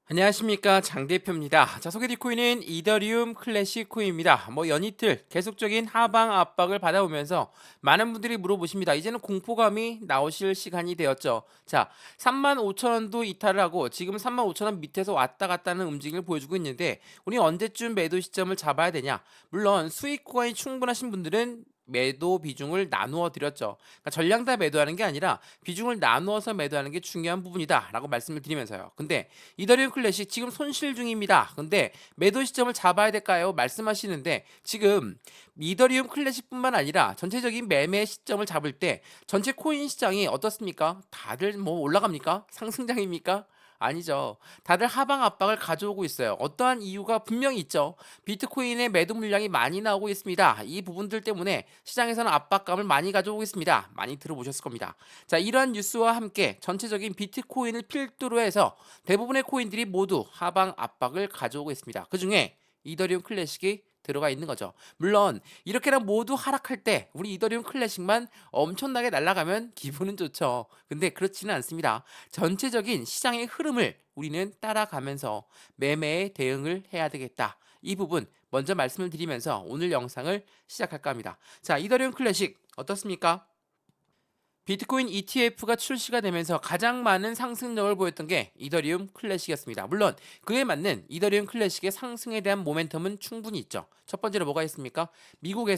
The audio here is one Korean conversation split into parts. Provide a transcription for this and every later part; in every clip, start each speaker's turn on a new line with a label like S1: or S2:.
S1: 안녕하십니까, 장 대표입니다. 자, 소개드릴 코인은 이더리움 클래식 코인입니다. 연이틀 계속적인 하방 압박을 받아오면서 많은 분들이 물어보십니다. 이제는 공포감이 나오실 시간이 되었죠. 자, 35,000원도 이탈을 하고 지금 35,000원 밑에서 왔다 갔다 하는 움직임을 보여주고 있는데, 우리 언제쯤 매도 시점을 잡아야 되냐? 물론 수익 구간이 충분하신 분들은 매도 비중을 나누어 드렸죠. 그러니까 전량 다 매도하는 게 아니라 비중을 나누어서 매도하는 게 중요한 부분이다라고 말씀을 드리면서요. 근데 이더리움 클래식 지금 손실 중입니다. 근데 매도 시점을 잡아야 될까요? 말씀하시는데, 지금 이더리움 클래식뿐만 아니라 전체적인 매매 시점을 잡을 때 전체 코인 시장이 어떻습니까? 다들 올라갑니까? 상승장입니까? 아니죠. 다들 하방 압박을 가져오고 있어요. 어떠한 이유가 분명히 있죠. 비트코인의 매도 물량이 많이 나오고 있습니다. 이 부분들 때문에 시장에서는 압박감을 많이 가져오고 있습니다. 많이 들어보셨을 겁니다. 자, 이러한 뉴스와 함께 전체적인 비트코인을 필두로 해서 대부분의 코인들이 모두 하방 압박을 가져오고 있습니다. 그 중에 이더리움 클래식이 들어가 있는 거죠. 물론 이렇게나 모두 하락할 때 우리 이더리움 클래식만 엄청나게 날아가면 기분은 좋죠. 근데 그렇지는 않습니다. 전체적인 시장의 흐름을 우리는 따라가면서 매매에 대응을 해야 되겠다. 이 부분 먼저 말씀을 드리면서 오늘 영상을 시작할까 합니다. 자, 이더리움 클래식 어떻습니까? 비트코인 ETF가 출시가 되면서 가장 많은 상승력을 보였던 게 이더리움 클래식이었습니다. 물론 그에 맞는 이더리움 클래식의 상승에 대한 모멘텀은 충분히 있죠. 첫 번째로 뭐가 있습니까? 미국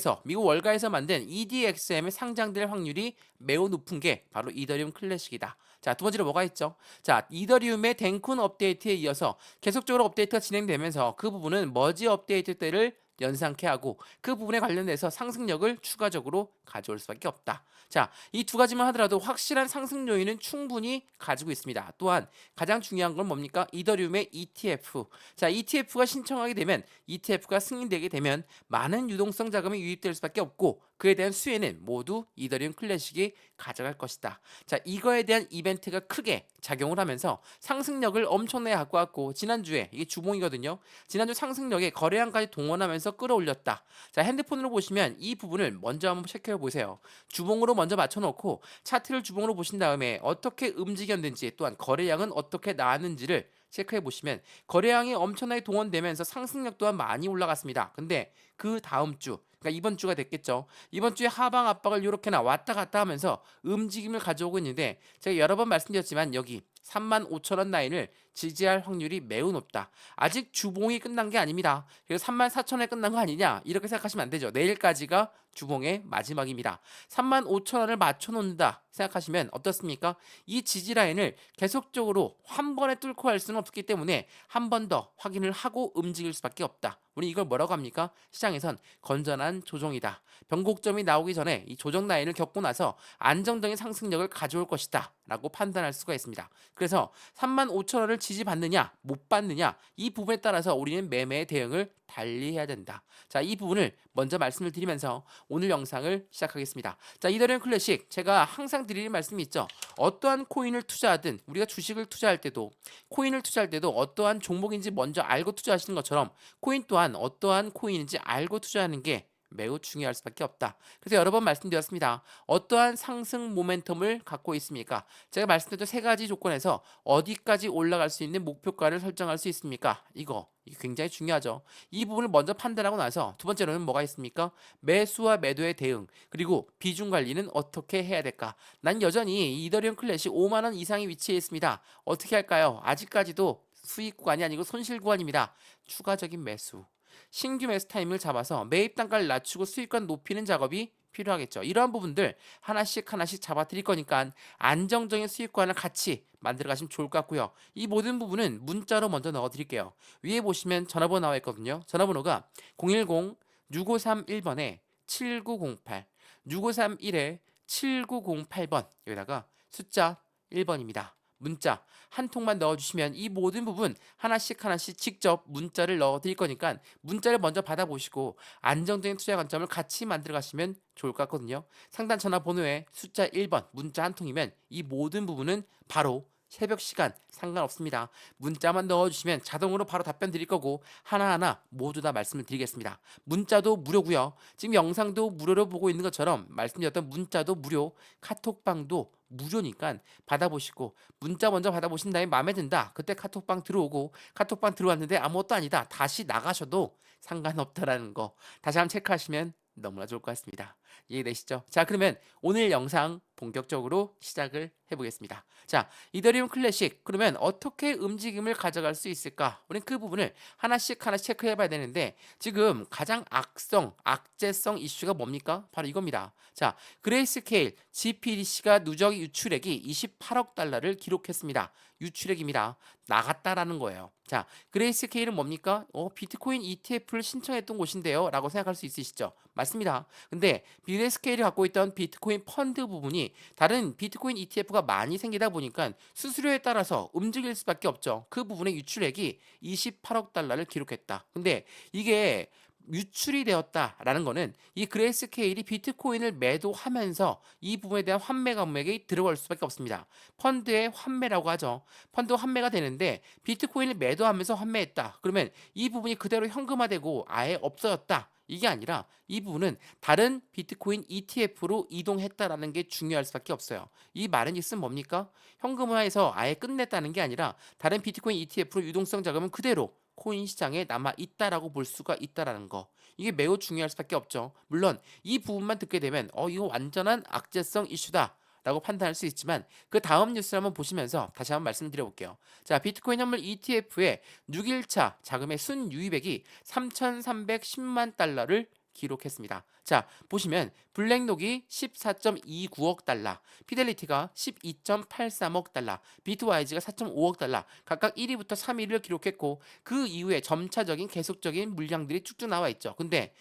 S1: 월가에서 만든 EDXM에 상장될 확률이 매우 높은 게 바로 이더리움 클래식이다. 자, 두 번째로 뭐가 있죠? 자, 이더리움의 덴쿤 업데이트에 이어서 계속적으로 업데이트가 진행되면서 그 부분은 머지 업데이트 때를 연상케 하고 그 부분에 관련돼서 상승력을 추가적으로 가져올 수밖에 없다. 자, 이 두 가지만 하더라도 확실한 상승 요인은 충분히 가지고 있습니다. 또한 가장 중요한 건 뭡니까? 이더리움의 ETF. 자, ETF가 신청하게 되면 ETF가 승인되게 되면 많은 유동성 자금이 유입될 수밖에 없고 그에 대한 수혜는 모두 이더리움 클래식이 가져갈 것이다. 자, 이거에 대한 이벤트가 크게 작용을 하면서 상승력을 엄청나게 갖고 왔고 지난주에 이게 주봉이거든요. 지난주 상승력에 거래량까지 동원하면서 끌어올렸다. 자, 핸드폰으로 보시면 이 부분을 먼저 한번 체크해 보세요. 주봉으로 먼저 맞춰놓고 차트를 주봉으로 보신 다음에 어떻게 움직였는지 또한 거래량은 어떻게 나왔는지를 체크해 보시면 거래량이 엄청나게 동원되면서 상승력 또한 많이 올라갔습니다. 근데 그 다음 주, 그러니까 이번 주가 됐겠죠. 이번 주에 하방 압박을 이렇게나 왔다 갔다 하면서 움직임을 가져오고 있는데 제가 여러 번 말씀드렸지만 여기 35,000원 라인을 지지할 확률이 매우 높다. 아직 주봉이 끝난 게 아닙니다. 그래서 34,000원에 끝난 거 아니냐 이렇게 생각하시면 안 되죠. 내일까지가 주봉의 마지막입니다. 35,000원을 맞춰놓는다 생각하시면 어떻습니까? 이 지지 라인을 계속적으로 한 번에 뚫고 갈 수는 없기 때문에 한 번 더 확인을 하고 움직일 수밖에 없다. 우리 이걸 뭐라고 합니까? 시장에선 건전한 조정이다. 변곡점이 나오기 전에 이 조정 라인을 겪고 나서 안정적인 상승력을 가져올 것이다 라고 판단할 수가 있습니다. 그래서 35,000원을 지지받느냐 못 받느냐 이 부분에 따라서 우리는 매매의 대응을 달리해야 된다. 자, 이 부분을 먼저 말씀을 드리면서 오늘 영상을 시작하겠습니다. 자, 이더리움 클래식 제가 항상 드리는 말씀이 있죠. 어떠한 코인을 투자하든 우리가 주식을 투자할 때도 코인을 투자할 때도 어떠한 종목인지 먼저 알고 투자하시는 것처럼 코인 또한 어떠한 코인인지 알고 투자하는 게 매우 중요할 수밖에 없다. 그래서 여러 번 말씀드렸습니다. 어떠한 상승 모멘텀을 갖고 있습니까? 제가 말씀드렸던 세 가지 조건에서 어디까지 올라갈 수 있는 목표가를 설정할 수 있습니까? 이게 굉장히 중요하죠. 이 부분을 먼저 판단하고 나서 두 번째로는 뭐가 있습니까? 매수와 매도의 대응, 그리고 비중 관리는 어떻게 해야 될까? 난 여전히 이더리움 클래식 5만 원 이상의 위치에 있습니다. 어떻게 할까요? 아직까지도 수익 구간이 아니고 손실 구간입니다. 추가적인 매수. 신규 매수 타임을 잡아서 매입 단가를 낮추고 수익권 높이는 작업이 필요하겠죠. 이러한 부분들 하나씩 하나씩 잡아 드릴 거니까 안정적인 수익권을 같이 만들어 가시면 좋을 것 같고요. 이 모든 부분은 문자로 먼저 넣어 드릴게요. 위에 보시면 전화번호 나와 있거든요. 전화번호가 010-6531번에 7908, 6531에 7908번, 여기다가 숫자 1번입니다. 문자 한 통만 넣어주시면 이 모든 부분 하나씩 하나씩 직접 문자를 넣어 드릴 거니까 문자를 먼저 받아보시고 안정적인 투자 관점을 같이 만들어 가시면 좋을 것 같거든요. 상단 전화번호에 숫자 1번 문자 한 통이면 이 모든 부분은 바로 새벽 시간 상관없습니다. 문자만 넣어주시면 자동으로 바로 답변 드릴 거고 하나하나 모두 다 말씀을 드리겠습니다. 문자도 무료고요. 지금 영상도 무료로 보고 있는 것처럼 말씀드렸던 문자도 무료, 카톡방도 무료니까 받아보시고 문자 먼저 받아보신 다음에 마음에 든다. 그때 카톡방 들어오고 카톡방 들어왔는데 아무것도 아니다. 다시 나가셔도 상관없다라는 거 다시 한번 체크하시면 너무나 좋을 것 같습니다. 이해되시죠? 자, 그러면 오늘 영상 본격적으로 시작을 해보겠습니다. 자, 이더리움 클래식 그러면 어떻게 움직임을 가져갈 수 있을까? 우린 그 부분을 하나씩 하나씩 체크해 봐야 되는데 지금 가장 악재성 이슈가 뭡니까? 바로 이겁니다. 자, 그레이스케일 GPDC가 누적 유출액이 28억 달러를 기록했습니다. 유출액입니다. 나갔다라는 거예요. 자, 그레이스케일은 뭡니까? 비트코인 ETF를 신청했던 곳인데요. 라고 생각할 수 있으시죠? 맞습니다. 근데 그레이스케일이 갖고 있던 비트코인 펀드 부분이 다른 비트코인 ETF가 많이 생기다 보니까 수수료에 따라서 움직일 수밖에 없죠. 그 부분의 유출액이 28억 달러를 기록했다. 근데 이게 유출이 되었다라는 거는 이 그레이스케일이 비트코인을 매도하면서 이 부분에 대한 환매 감액이 들어갈 수밖에 없습니다. 펀드의 환매라고 하죠. 펀드 환매가 되는데 비트코인을 매도하면서 환매했다. 그러면 이 부분이 그대로 현금화되고 아예 없어졌다. 이게 아니라 이 부분은 다른 비트코인 ETF로 이동했다라는 게 중요할 수밖에 없어요. 이 말은 즉슨 뭡니까? 현금화해서 아예 끝냈다는 게 아니라 다른 비트코인 ETF로 유동성 자금은 그대로 코인 시장에 남아 있다라고 볼 수가 있다라는 거. 이게 매우 중요할 수밖에 없죠. 물론 이 부분만 듣게 되면 이거 완전한 악재성 이슈다. 라고 판단할 수 있지만 그 다음 뉴스를 한번 보시면서 다시 한번 말씀드려볼게요. 자, 비트코인 현물 ETF의 6일차 자금의 순유입액이 3,310만 달러를 기록했습니다. 자, 보시면 블랙록이 14.29억 달러, 피델리티가 12.83억 달러, 비트와이즈가 4.5억 달러, 각각 1위부터 3위를 기록했고 그 이후에 점차적인 계속적인 물량들이 쭉쭉 나와 있죠. 근데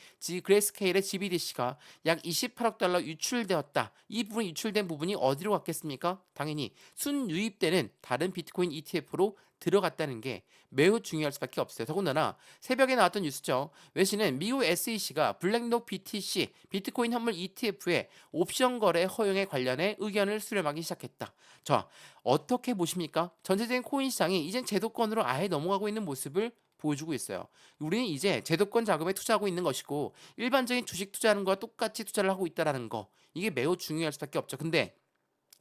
S1: 그레이스케일의 GBDC가 약 28억 달러 유출되었다. 이 부분 유출된 부분이 어디로 갔겠습니까? 당연히 순유입되는 다른 비트코인 ETF로 들어갔다는 게 매우 중요할 수밖에 없어요. 더군다나 새벽에 나왔던 뉴스죠. 외신은 미국 SEC가 블랙록 BTC 비트코인 현물 ETF의 옵션 거래 허용에 관련해 의견을 수렴하기 시작했다. 자, 어떻게 보십니까? 전체적인 코인 시장이 이젠 제도권으로 아예 넘어가고 있는 모습을 보여주고 있어요. 우리는 이제 제도권 자금에 투자하고 있는 것이고 일반적인 주식 투자하는 거와 똑같이 투자를 하고 있다라는 거. 이게 매우 중요할 수밖에 없죠. 근데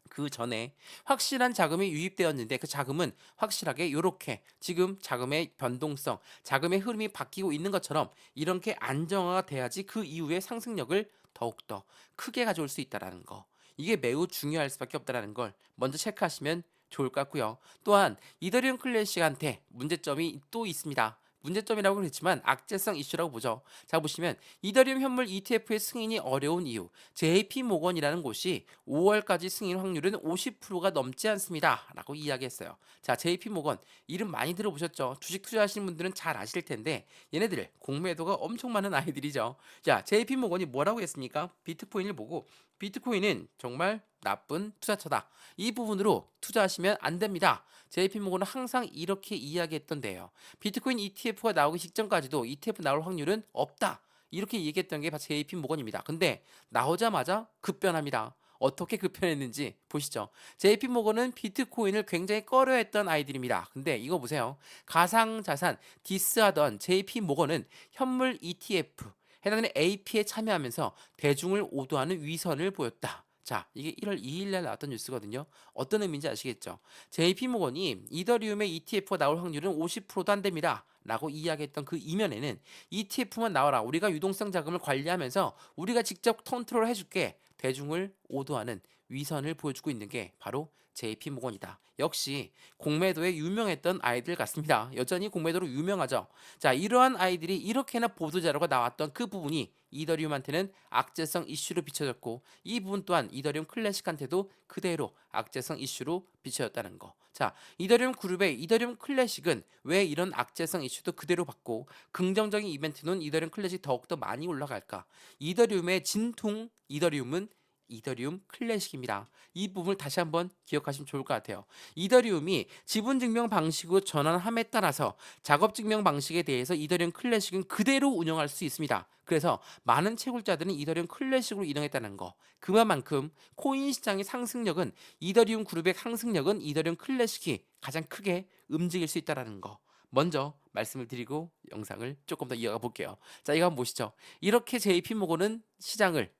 S1: 그 전에 확실한 자금이 유입되었는데 그 자금은 확실하게 이렇게 지금 자금의 변동성, 자금의 흐름이 바뀌고 있는 것처럼 이렇게 안정화가 돼야지 그 이후에 상승력을 더욱더 크게 가져올 수 있다라는 거. 이게 매우 중요할 수밖에 없다라는 걸 먼저 체크하시면 좋을 것 같고요. 또한 이더리움 클래식한테 문제점이 또 있습니다. 문제점이라고 그랬지만 악재성 이슈라고 보죠. 자, 보시면 이더리움 현물 ETF의 승인이 어려운 이유. JP 모건이라는 곳이 5월까지 승인 확률은 50%가 넘지 않습니다. 라고 이야기했어요. 자, JP 모건 이름 많이 들어보셨죠? 주식 투자하시는 분들은 잘 아실 텐데 얘네들 공매도가 엄청 많은 아이들이죠. 자, JP 모건이 뭐라고 했습니까? 비트코인을 보고 비트코인은 정말 나쁜 투자처다. 이 부분으로 투자하시면 안 됩니다. JP모건은 항상 이렇게 이야기했던데요. 비트코인 ETF가 나오기 직전까지도 ETF 나올 확률은 없다. 이렇게 얘기했던 게 JP모건입니다. 근데 나오자마자 급변합니다. 어떻게 급변했는지 보시죠. JP모건은 비트코인을 굉장히 꺼려했던 아이들입니다. 근데 이거 보세요. 가상자산 디스하던 JP모건은 현물 ETF 해당하는 AP에 참여하면서 대중을 오도하는 위선을 보였다. 자, 이게 1월 2일 날 나왔던 뉴스거든요. 어떤 의미인지 아시겠죠? JP모건이 이더리움의 ETF가 나올 확률은 50%도 안 됩니다. 라고 이야기했던 그 이면에는 ETF만 나와라. 우리가 유동성 자금을 관리하면서 우리가 직접 컨트롤 해줄게. 대중을 오도하는 위선을 보여주고 있는 게 바로 JP모건이다. 역시 공매도에 유명했던 아이들 같습니다. 여전히 공매도로 유명하죠. 자, 이러한 아이들이 이렇게나 보도자료가 나왔던 그 부분이 이더리움한테는 악재성 이슈로 비춰졌고 이 부분 또한 이더리움 클래식한테도 그대로 악재성 이슈로 비춰졌다는 거. 자, 이더리움 그룹의 이더리움 클래식은 왜 이런 악재성 이슈도 그대로 받고 긍정적인 이벤트는 이더리움 클래식 더욱더 많이 올라갈까? 이더리움의 진통 이더리움은 이더리움 클래식입니다. 이 부분을 다시 한번 기억하시면 좋을 것 같아요. 이더리움이 지분 증명 방식으로 전환함에 따라서 작업 증명 방식에 대해서 이더리움 클래식은 그대로 운영할 수 있습니다. 그래서 많은 채굴자들은 이더리움 클래식으로 이동했다는 거. 그만큼 코인 시장의 상승력은 이더리움 그룹의 상승력은 이더리움 클래식이 가장 크게 움직일 수 있다는 거. 먼저 말씀을 드리고 영상을 조금 더 이어가 볼게요. 자, 이거 한번 보시죠. 이렇게 JP모건은 시장을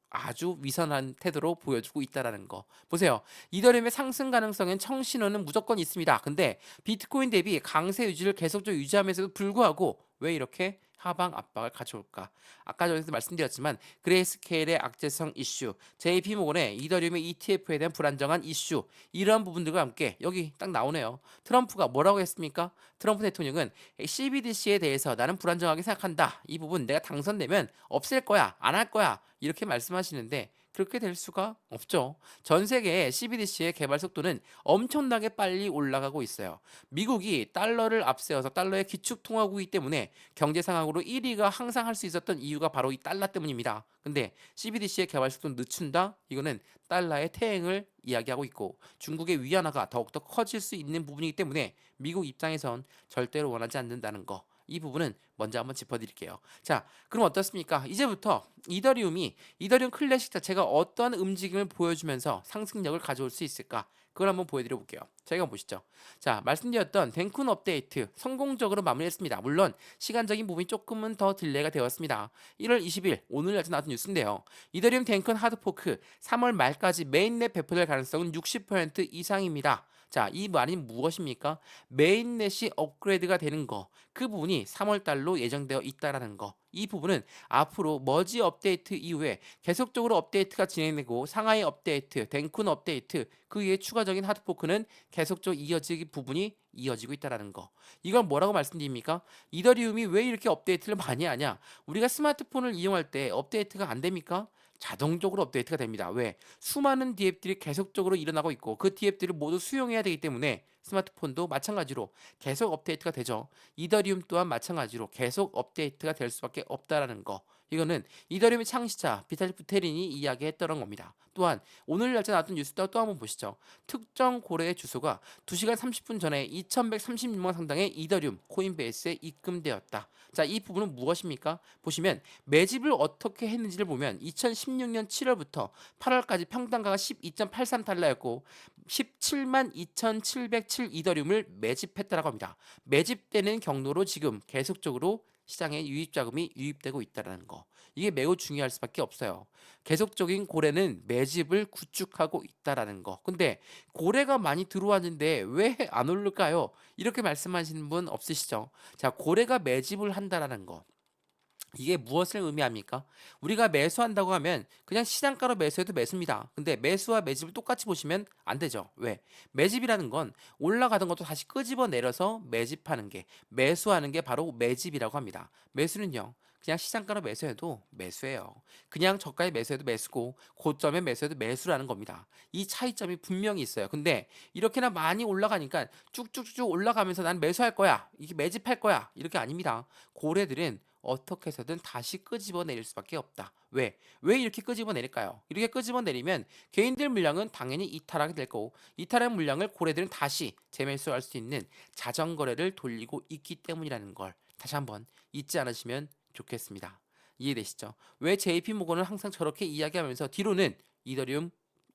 S1: 아주 위선한 태도로 보여주고 있다라는 거. 보세요. 이더리움의 상승 가능성엔 청신호는 무조건 있습니다. 근데 비트코인 대비 강세 유지를 계속적으로 유지하면서도 불구하고 왜 이렇게 하방 압박을 가져올까? 아까 전에도 말씀드렸지만 그레이스케일의 악재성 이슈, JP모건의 이더리움의 ETF에 대한 불안정한 이슈, 이러한 부분들과 함께 여기 딱 나오네요. 트럼프가 뭐라고 했습니까? 트럼프 대통령은 CBDC에 대해서 나는 불안정하게 생각한다. 이 부분 내가 당선되면 없앨 거야, 안 할 거야. 이렇게 말씀하시는데 그렇게 될 수가 없죠. 전 세계의 CBDC의 개발 속도는 엄청나게 빨리 올라가고 있어요. 미국이 달러를 앞세워서 달러의 기축통화국이기 때문에 경제 상황으로 1위가 항상 할 수 있었던 이유가 바로 이 달러 때문입니다. 근데 CBDC의 개발 속도는 늦춘다? 이거는 달러의 퇴행을 이야기하고 있고 중국의 위안화가 더욱더 커질 수 있는 부분이기 때문에 미국 입장에선 절대로 원하지 않는다는 거. 이 부분은 먼저 한번 짚어드릴게요. 자, 그럼 어떻습니까? 이제부터 이더리움 클래식 자체가 어떤 움직임을 보여주면서 상승력을 가져올 수 있을까? 그걸 한번 보여드려 볼게요. 자, 이거 보시죠. 자, 말씀드렸던 덴쿤 업데이트 성공적으로 마무리했습니다. 물론 시간적인 부분이 조금은 더 딜레이가 되었습니다. 1월 20일 오늘 날짜 나왔던 뉴스인데요. 이더리움 덴쿤 하드포크 3월 말까지 메인넷 배포될 가능성은 60% 이상입니다. 자, 이 말이 무엇입니까? 메인넷이 업그레이드가 되는 거. 그 부분이 3월 달로 예정되어 있다라는 거. 이 부분은 앞으로 머지 업데이트 이후에 계속적으로 업데이트가 진행되고 상하이 업데이트, 덴쿤 업데이트, 그 위에 추가적인 하드포크는 계속적으로 이어지기 부분이 이어지고 있다라는 거. 이건 뭐라고 말씀드립니까? 이더리움이 왜 이렇게 업데이트를 많이 하냐? 우리가 스마트폰을 이용할 때 업데이트가 안 됩니까? 자동적으로 업데이트가 됩니다. 왜? 수많은 DApp들이 계속적으로 일어나고 있고 그 DApp들을 모두 수용해야 되기 때문에 스마트폰도 마찬가지로 계속 업데이트가 되죠. 이더리움 또한 마찬가지로 계속 업데이트가 될 수밖에 없다라는 거. 이거는 이더리움의 창시자 비탈 부테린이 이야기했던 겁니다. 또한 오늘 날짜 나왔던 뉴스 또 한번 보시죠. 특정 고래의 주소가 2시간 30분 전에 2136만 상당의 이더리움 코인베이스에 입금되었다. 자, 이 부분은 무엇입니까? 보시면 매집을 어떻게 했는지를 보면 2016년 7월부터 8월까지 평단가가 12.83달러였고 17만 2,707 이더리움을 매집했다라고 합니다. 매집되는 경로로 지금 계속적으로 시장에 유입 자금이 유입되고 있다는 거. 이게 매우 중요할 수밖에 없어요. 계속적인 고래는 매집을 구축하고 있다라는 거. 근데 고래가 많이 들어왔는데 왜 안 오를까요? 이렇게 말씀하시는 분 없으시죠? 자, 고래가 매집을 한다라는 거. 이게 무엇을 의미합니까? 우리가 매수한다고 하면 그냥 시장가로 매수해도 매수입니다. 근데 매수와 매집을 똑같이 보시면 안 되죠. 왜? 매집이라는 건 올라가던 것도 다시 끄집어 내려서 매집하는 게, 매수하는 게 바로 매집이라고 합니다. 매수는요. 그냥 시장가로 매수해도 매수예요. 그냥 저가에 매수해도 매수고 고점에 매수해도 매수라는 겁니다. 이 차이점이 분명히 있어요. 근데 이렇게나 많이 올라가니까 쭉쭉쭉 올라가면서 난 매수할 거야. 이게 매집할 거야. 이렇게 아닙니다. 고래들은 어떻게 해서든 다시 끄집어 내릴 수밖에 없다. 왜? 왜 이렇게 끄집어 내릴까요? 이렇게 끄집어 내리면 개인들 물량은 당연히 이탈하게 될 거고 이탈한 물량을 고래들은 다시 재매수할 수 있는 자전거래를 돌리고 있기 때문이라는 걸 다시 한번 잊지 않으시면 좋겠습니다. 이해되시죠? 왜 JP모건은 항상 저렇게 이야기하면서 뒤로는 이더리움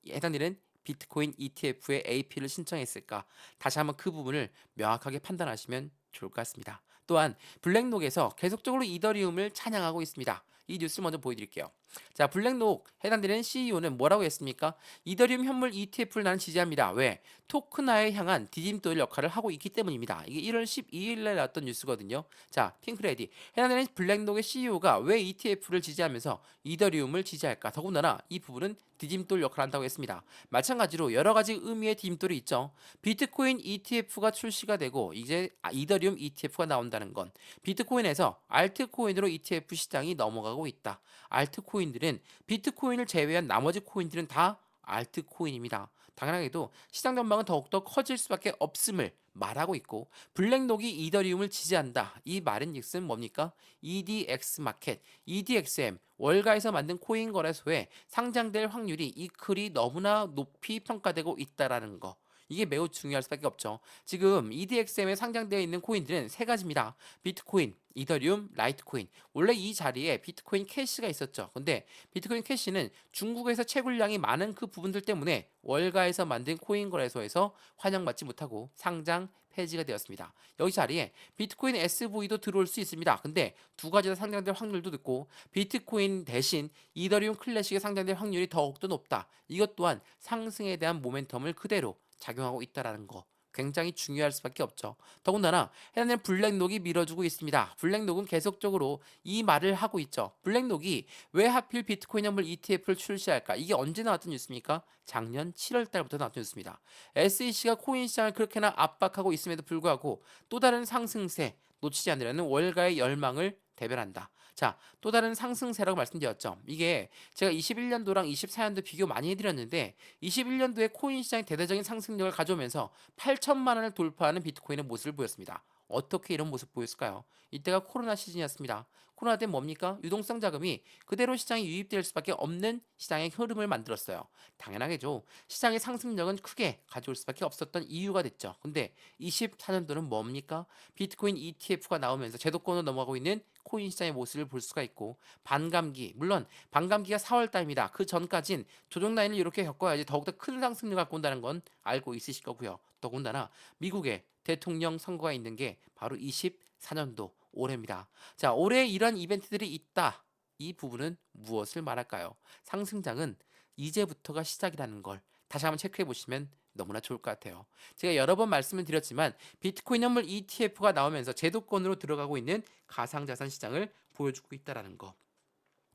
S1: 해당되는 비트코인 ETF의 AP를 신청했을까? 다시 한번 그 부분을 명확하게 판단하시면 좋을 것 같습니다. 또한 블랙록에서 계속적으로 이더리움을 찬양하고 있습니다. 이 뉴스를 먼저 보여드릴게요. 자, 블랙록 해당되는 CEO는 뭐라고 했습니까? 이더리움 현물 ETF를 나는 지지합니다. 왜? 토큰화에 향한 디딤돌 역할을 하고 있기 때문입니다. 이게 1월 12일에 나왔던 뉴스거든요. 자, 핑크레디 해당되는 블랙록의 CEO가 왜 ETF를 지지하면서 이더리움을 지지할까? 더군다나 이 부분은 디딤돌 역할을 한다고 했습니다. 마찬가지로 여러 가지 의미의 디딤돌이 있죠. 비트코인 ETF가 출시가 되고 이제 이더리움 ETF가 나온다는 건 비트코인에서 알트코인으로 ETF 시장이 넘어가고 있다. 알트코인들은 비트코인을 제외한 나머지 코인들은 다 알트코인입니다. 당연하게도 시장 전망은 더욱더 커질 수밖에 없음을 말하고 있고 블랙록이 이더리움을 지지한다. 이 말인즉슨 뭡니까? EDX 마켓, EDXM 월가에서 만든 코인 거래소에 상장될 확률이 이클이 너무나 높이 평가되고 있다라는 거. 이게 매우 중요할 수밖에 없죠. 지금 EDXM에 상장되어 있는 코인들은 세 가지입니다. 비트코인, 이더리움, 라이트코인. 원래 이 자리에 비트코인 캐시가 있었죠. 근데 비트코인 캐시는 중국에서 채굴량이 많은 그 부분들 때문에 월가에서 만든 코인 거래소에서 환영받지 못하고 상장 폐지가 되었습니다. 여기 자리에 비트코인 SV도 들어올 수 있습니다. 근데 두 가지 다 상장될 확률도 높고 비트코인 대신 이더리움 클래식에 상장될 확률이 더욱더 높다. 이것 또한 상승에 대한 모멘텀을 그대로 작용하고 있다는 거. 굉장히 중요할 수밖에 없죠. 더군다나 해당되는 블랙록이 밀어주고 있습니다. 블랙록은 계속적으로 이 말을 하고 있죠. 블랙록이 왜 하필 비트코인 현물 ETF를 출시할까? 이게 언제 나왔던 뉴스입니까? 작년 7월 달부터 나왔던 뉴스입니다. SEC가 코인 시장을 그렇게나 압박하고 있음에도 불구하고 또 다른 상승세 놓치지 않으려는 월가의 열망을 대변한다. 자, 또 다른 상승세라고 말씀드렸죠. 이게 제가 21년도랑 24년도 비교 많이 해드렸는데 21년도에 코인 시장이 대대적인 상승력을 가져오면서 8천만 원을 돌파하는 비트코인의 모습을 보였습니다. 어떻게 이런 모습 보였을까요? 이때가 코로나 시즌이었습니다. 코로나 때 뭡니까? 유동성 자금이 그대로 시장에 유입될 수밖에 없는 시장의 흐름을 만들었어요. 당연하게죠. 시장의 상승력은 크게 가져올 수밖에 없었던 이유가 됐죠. 근데 24년도는 뭡니까? 비트코인 ETF가 나오면서 제도권으로 넘어가고 있는 코인 시장의 모습을 볼 수가 있고 반감기, 물론 반감기가 4월 달입니다. 그 전까진 조정 라인을 이렇게 겪어야지 더욱더 큰 상승률을 갖고 온다는 건 알고 있으실 거고요. 더군다나 미국에 대통령 선거가 있는 게 바로 24년도 올해입니다. 자, 올해 이런 이벤트들이 있다. 이 부분은 무엇을 말할까요? 상승장은 이제부터가 시작이라는 걸 다시 한번 체크해 보시면 너무나 좋을 것 같아요. 제가 여러 번 말씀을 드렸지만 비트코인 현물 ETF가 나오면서 제도권으로 들어가고 있는 가상자산 시장을 보여주고 있다는 거.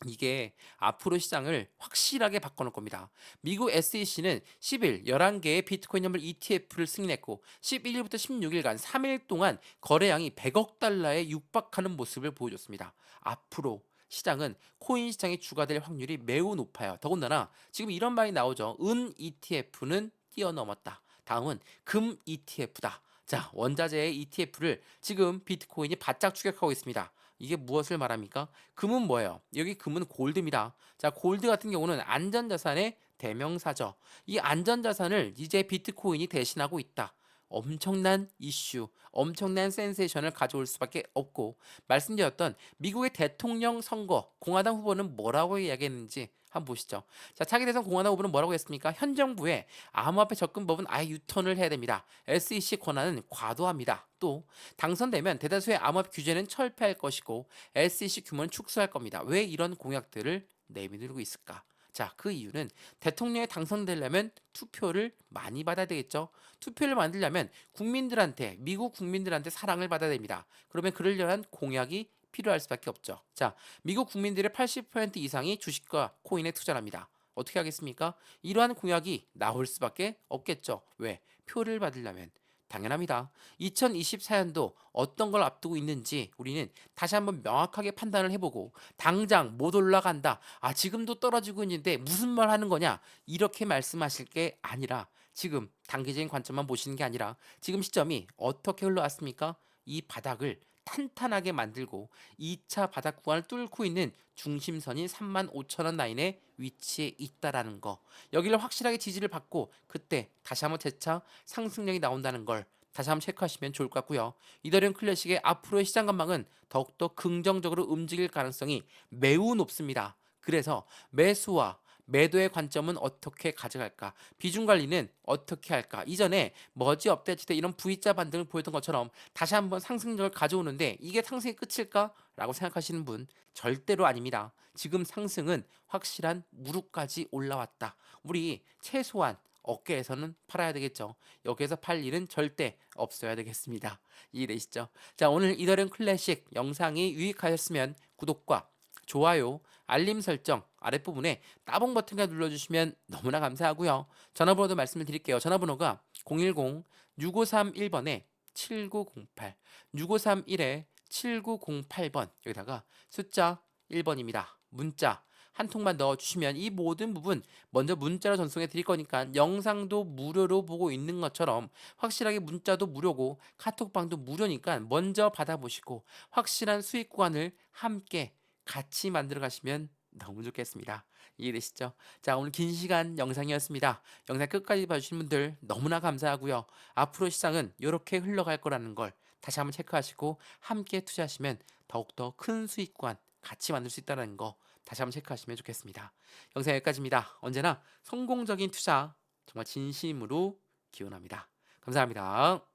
S1: 이게 앞으로 시장을 확실하게 바꿔놓을 겁니다. 미국 SEC는 10일 11개의 비트코인 현물 ETF를 승인했고 11일부터 16일간 3일 동안 거래량이 100억 달러에 육박하는 모습을 보여줬습니다. 앞으로 시장은 코인 시장의 주가 될 확률이 매우 높아요. 더군다나 지금 이런 말이 나오죠. 은 ETF는 뛰어넘었다. 다음은 금 ETF다. 자, 원자재의 ETF를 지금 비트코인이 바짝 추격하고 있습니다. 이게 무엇을 말합니까? 금은 뭐예요? 여기 금은 골드입니다. 자, 골드 같은 경우는 안전자산의 대명사죠. 이 안전자산을 이제 비트코인이 대신하고 있다. 엄청난 이슈, 엄청난 센세이션을 가져올 수밖에 없고 말씀드렸던 미국의 대통령 선거 공화당 후보는 뭐라고 이야기했는지 한번 보시죠. 자, 차기 대선 공화당 후보는 뭐라고 했습니까? 현 정부의 암호화폐 접근법은 아예 유턴을 해야 됩니다. SEC 권한은 과도합니다. 또 당선되면 대다수의 암호화폐 규제는 철폐할 것이고 SEC 규모는 축소할 겁니다. 왜 이런 공약들을 내밀고 있을까? 자, 그 이유는 대통령에 당선되려면 투표를 많이 받아야 되겠죠. 투표를 만들려면 국민들한테, 미국 국민들한테 사랑을 받아야 됩니다. 그러면 그러려면 공약이 필요할 수밖에 없죠. 자, 미국 국민들의 80% 이상이 주식과 코인에 투자를 합니다. 어떻게 하겠습니까? 이러한 공약이 나올 수밖에 없겠죠. 왜? 표를 받으려면. 당연합니다. 2024년도 어떤 걸 앞두고 있는지 우리는 다시 한번 명확하게 판단을 해보고 당장 못 올라간다. 아, 지금도 떨어지고 있는데 무슨 말 하는 거냐? 이렇게 말씀하실 게 아니라 지금 단기적인 관점만 보시는 게 아니라 지금 시점이 어떻게 흘러왔습니까? 이 바닥을 탄탄하게 만들고 2차 바닥 구간을 뚫고 있는 중심선인 35,000원 라인에 위치해 있다라는 거. 여기를 확실하게 지지를 받고 그때 다시 한번 재차 상승력이 나온다는 걸 다시 한번 체크하시면 좋을 것 같고요. 이더리움 클래식의 앞으로의 시장 전망은 더욱더 긍정적으로 움직일 가능성이 매우 높습니다. 그래서 매수와 매도의 관점은 어떻게 가져갈까? 비중 관리는 어떻게 할까? 이전에 머지업데이트 이런 V자 반등을 보였던 것처럼 다시 한번 상승력을 가져오는데 이게 상승의 끝일까? 라고 생각하시는 분 절대로 아닙니다. 지금 상승은 확실한 무릎까지 올라왔다. 우리 최소한 어깨에서는 팔아야 되겠죠. 여기에서 팔 일은 절대 없어야 되겠습니다. 이해되시죠? 자, 오늘 이더리움 클래식 영상이 유익하셨으면 구독과 좋아요, 알림 설정 아랫부분에 따봉 버튼을 눌러주시면 너무나 감사하고요. 전화번호도 말씀을 드릴게요. 전화번호가 010-6531번에 7908, 6531에 7908번 여기다가 숫자 1번입니다. 문자 한 통만 넣어주시면 이 모든 부분 먼저 문자로 전송해 드릴 거니까 영상도 무료로 보고 있는 것처럼 확실하게 문자도 무료고 카톡방도 무료니까 먼저 받아보시고 확실한 수익 구간을 함께 같이 만들어 가시면 너무 좋겠습니다. 이해되시죠? 자, 오늘 긴 시간 영상이었습니다. 영상 끝까지 봐주신 분들 너무나 감사하고요. 앞으로 시장은 이렇게 흘러갈 거라는 걸 다시 한번 체크하시고 함께 투자하시면 더욱더 큰 수익 구간 같이 만들 수 있다는 거 다시 한번 체크하시면 좋겠습니다. 영상 여기까지입니다. 언제나 성공적인 투자 정말 진심으로 기원합니다. 감사합니다.